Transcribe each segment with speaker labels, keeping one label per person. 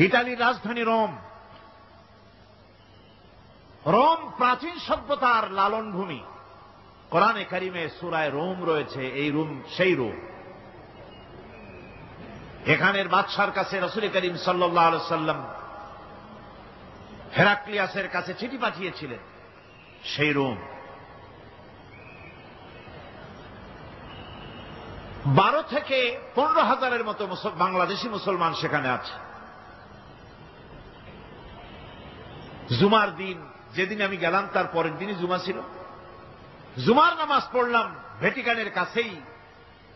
Speaker 1: ইতালির রাজধানী Rome. Rome প্রাচীন সভ্যতার লালন ভূমি। কোরআনে কারিমে সূরায় রোম রয়েছে। এই রোম সেই রোম। এখানের বাদশার কাছে রাসূল করিম সাল্লাল্লাহু আলাইহি ওয়াসাল্লাম হেরাক্লিয়াসের কাছে চিঠি পাঠিয়েছিলেন। সেই রোম 12 থেকে 15,000-এর মতো বাংলাদেশি মুসলমান সেখানে আছে। জুমার দিন, যেদিন আমি গেলাম তার পরের দিনই জুমা ছিল। জুমার নামাজ পড়লাম ভ্যাটিকানের কাছেই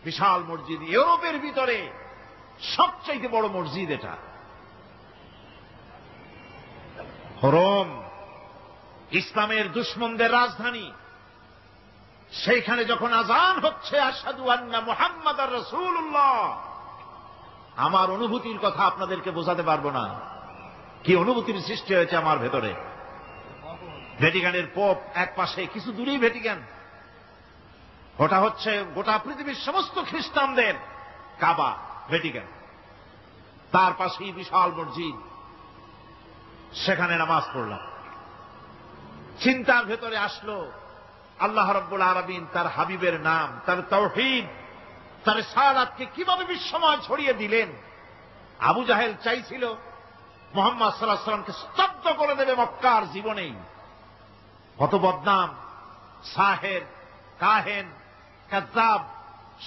Speaker 1: বিশাল মসজিদ, ইউরোপের ভিতরে সবচাইতে বড় মসজিদ এটা। রোম ইসলামের দুশমনদের রাজধানী। সেইখানে যখন আযান হচ্ছে আশহাদু আন্না মুহাম্মাদার রাসূলুল্লাহ, আমার অনুভূতির কথা আপনাদেরকে বোঝাতে পারবো না। কি অনুভূতির সৃষ্টি হয়েছে আমার ভেতরে। ভ্যাটিকানের পোপ এক পাশে, কিছু দূরেই ভ্যাটিকান। ওটা হচ্ছে গোটা পৃথিবীর সমস্ত খ্রিস্টানদের কাবা, ভ্যাটিকান। তার পাশেই বিশাল মসজিদ, সেখানে নামাজ পড়লাম। চিন্তার ভেতরে আসলো আল্লাহ রাব্বুল আলামিন তার হাবিবের নাম, তার তাওহীদ, তার রিসালাতকে কিভাবে বিশ্বময় ছড়িয়ে দিলেন। আবু জাহেল চাইছিল মুহাম্মদ সাল্লাল্লাহু আলাইহি ওয়াসাল্লামকে স্তব্ধ করে দেবে মক্কার জীবনেই। কত বদনাম, সাহের, কাহেন, কাযযাব,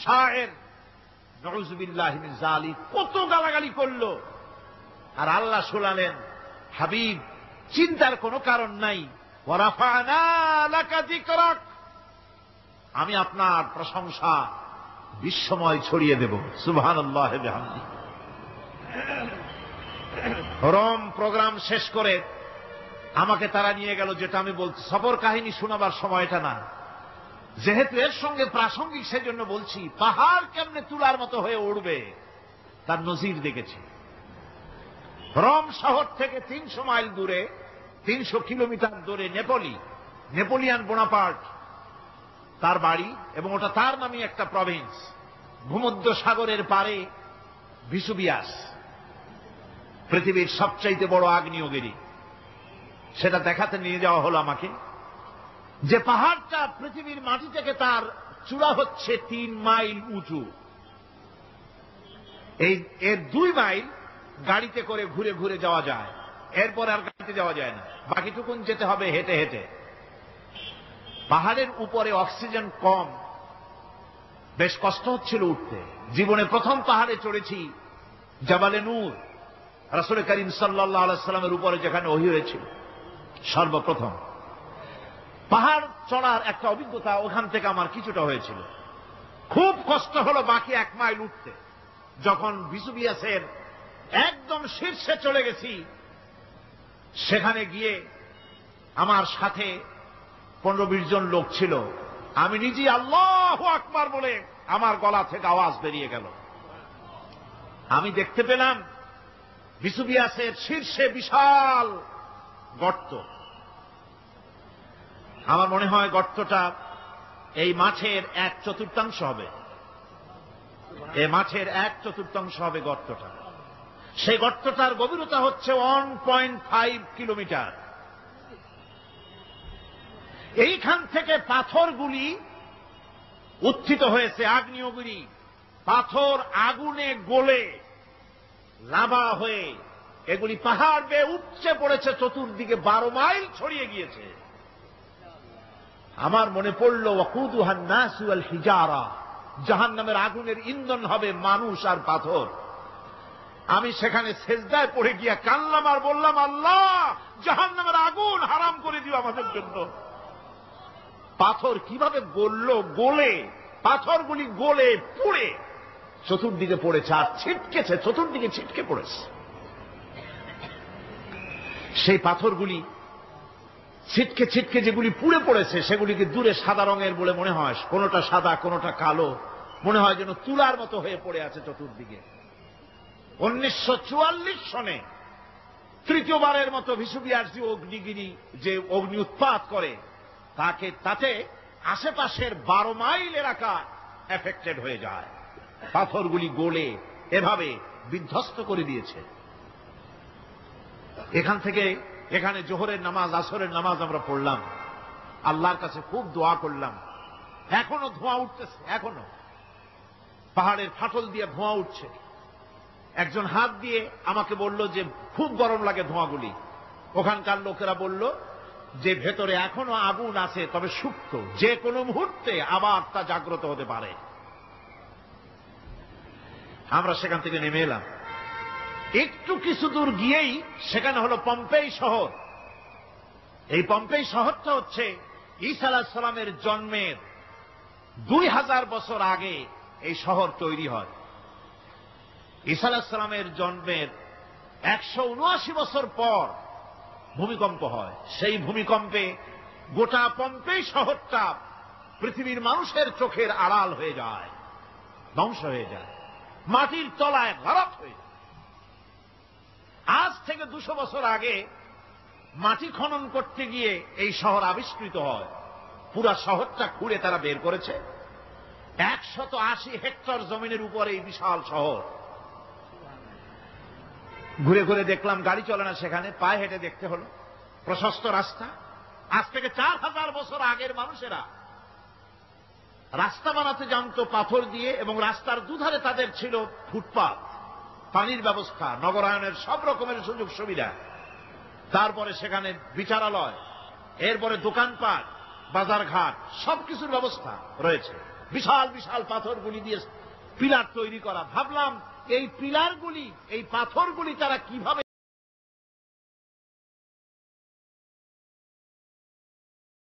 Speaker 1: শায়ের, নাউযুবিল্লাহি মিন যালিক, কত গালাগালি করল। আর আল্লাহ শোনালেন, হাবিব চিন্তার কোনো কারণ নাই, ওয়া রাফা'না লাকা যিকরাক, আমি আপনার প্রশংসা বিশ্বময় ছড়িয়ে দেব। সুবহানাল্লাহি ওয়া বিহামদিহি। রোম প্রোগ্রাম শেষ করে আমাকে তারা নিয়ে গেল, যেটা আমি বলছি সফর কাহিনী শোনাবার সময়টা না, যেহেতু এর সঙ্গে প্রাসঙ্গিক সেজন্য বলছি। পাহাড় কেমনে তুলার মতো হয়ে উঠবে তার নজির দেখেছি। রোম শহর থেকে 300 মাইল দূরে, 300 কিলোমিটার দূরে নেপোলিয়ান বোনাপার্ট তার বাড়ি, এবং ওটা তার নামে একটা প্রভিন্স। ভূমধ্য সাগরের পারে ভিসুভিয়াস, পৃথিবীর সবচাইতে বড় আগ্নেয়গিরি। সেটা দেখাতে নিয়ে যাওয়া হলো আমাকে। যে পাহাড়টা পৃথিবীর মাটি থেকে তার চূড়া হচ্ছে 3 মাইল উঁচু। এর 2 মাইল গাড়িতে করে ঘুরে ঘুরে যাওয়া যায়, এরপর আর গাড়িতে যাওয়া যায় না, বাকিটুকুন যেতে হবে হেঁটে হেঁটে। পাহাড়ের উপরে অক্সিজেন কম, বেশ কষ্ট হচ্ছিল উঠতে। জীবনে প্রথম পাহাড়ে চড়েছি, জাবালে নূর, রাসূল করিম সাল্লাল্লাহু আলাইহি ওয়াসাল্লামের উপরে যেখানে ওহী হয়েছিল সর্বপ্রথম। পাহাড় চড়ার একটা অভিজ্ঞতা ওখান থেকে আমার কিছুটা হয়েছিল। খুব কষ্ট হলো বাকি 1 মাইল উঠতে। যখন ভিসুভিয়াসের একদম শীর্ষে চলে গেছি, সেখানে গিয়ে আমার সাথে 15-20 জন লোক ছিল। আমি নিজে আল্লাহু আকবার বলে আমার গলা থেকে আওয়াজ বেরিয়ে গেল। আমি দেখতে পেলাম ভিসুভিয়াসের শীর্ষে বিশাল গর্ত। আমার মনে হয় গর্তটা এই মাঠের 1/4 হবে। এই মাঠের 1/4 হবে গর্তটা। সেই গর্তটার গভীরতা হচ্ছে 1.5 কিলোমিটার। এইখান থেকে পাথরগুলি উত্থিত হয়েছে, আগ্নেয়গিরি। পাথর আগুনে গলে লাভা হয়ে এগুলি পাহাড় বেয়ে উপচে পড়েছে, চতুর্দিকে 12 মাইল ছড়িয়ে গিয়েছে। আমার মনে পড়ল ওয়াকুদুহান নাসু ওয়াল হিজারা, জাহান্নামের আগুনের ইন্ধন হবে মানুষ আর পাথর। আমি সেখানে সেজদায় পড়ে গিয়া কানলাম আর বললাম, আল্লাহ জাহান্নামের আগুন হারাম করে দিও আমাদের জন্য। পাথর কিভাবে গলে, পাথরগুলি গলে পুড়ে চতুর্দিকে পড়েছে, আর ছিটকেছে, চতুর্দিকে ছিটকে পড়েছে। সেই পাথরগুলি ছিটকে ছিটকে যেগুলি পুড়ে পড়েছে, সেগুলিকে দূরে সাদা রঙের বলে মনে হয়। কোনোটা সাদা, কোনোটা কালো, মনে হয় যেন তুলার মতো হয়ে পড়ে আছে চতুর্দিকে। 1944 সনে তৃতীয়বারের মতো ভিসুভিয়াস যে অগ্নি উৎপাত করে, তাতে আশেপাশের 12 মাইল এলাকা এফেক্টেড হয়ে যায়। পাথরগুলি গলে এভাবে বিধ্বস্ত করে দিয়েছে। এখান থেকে এখানে জোহরের নামাজ, আসরের নামাজ আমরা পড়লাম, আল্লাহর কাছে খুব দোয়া করলাম। এখনো ধোঁয়া উঠতেছে, এখনো পাহাড়ের ফাটল দিয়ে ধোঁয়া উঠছে। একজন হাত দিয়ে আমাকে বলল যে খুব গরম লাগে ধোঁয়াগুলি। ওখানকার লোকেরা বলল যে ভেতরে এখনো আগুন আছে, তবে সুপ্ত, যে কোনো মুহূর্তে আবার তা জাগ্রত হতে পারে। আমরা সেখান থেকে নেমে এলাম। একটু কিছু দূর গিয়েই সেখানে হলো পম্পেই শহর। এই পম্পেই শহরটা হচ্ছে ঈসা আলাইহিস সালামের জন্মের 2000 বছর আগে এই শহর তৈরি হয়। ঈসা আলাইহিস সালামের জন্মের 179 বছর পর ভূমিকম্প হয়। সেই ভূমিকম্পে গোটা পম্পেই শহরটা পৃথিবীর মানুষের চোখের আড়াল হয়ে যায়, ধ্বংস হয়ে যায়, মাটির তলায় লালাট হয়ে যায়। আজ থেকে 200 বছর আগে মাটি খনন করতে গিয়ে এই শহর আবিষ্কৃত হয়। পুরা শহরটা খুঁড়ে তারা বের করেছে। 180 হেক্টর জমিনের উপরে এই বিশাল শহর। ঘুরে ঘুরে দেখলাম, গাড়ি চলে না সেখানে, পায়ে হেঁটে দেখতে হলো। প্রশস্ত রাস্তা। আজ থেকে 4000 বছর আগের মানুষেরা রাস্তা বানাতে জানতো পাথর দিয়ে, এবং রাস্তার দুধারে তাদের ছিল ফুটপাত, পানির ব্যবস্থা, নগরায়নের সব রকমের সুযোগ সুবিধা। তারপরে সেখানে বিচারালয়, এরপরে দোকানপাট, বাজারঘাট, সবকিছুর ব্যবস্থা রয়েছে। বিশাল বিশাল পাথরগুলি দিয়ে পিলার তৈরি করা। ভাবলাম এই পিলারগুলি, এই পাথরগুলি তারা কিভাবে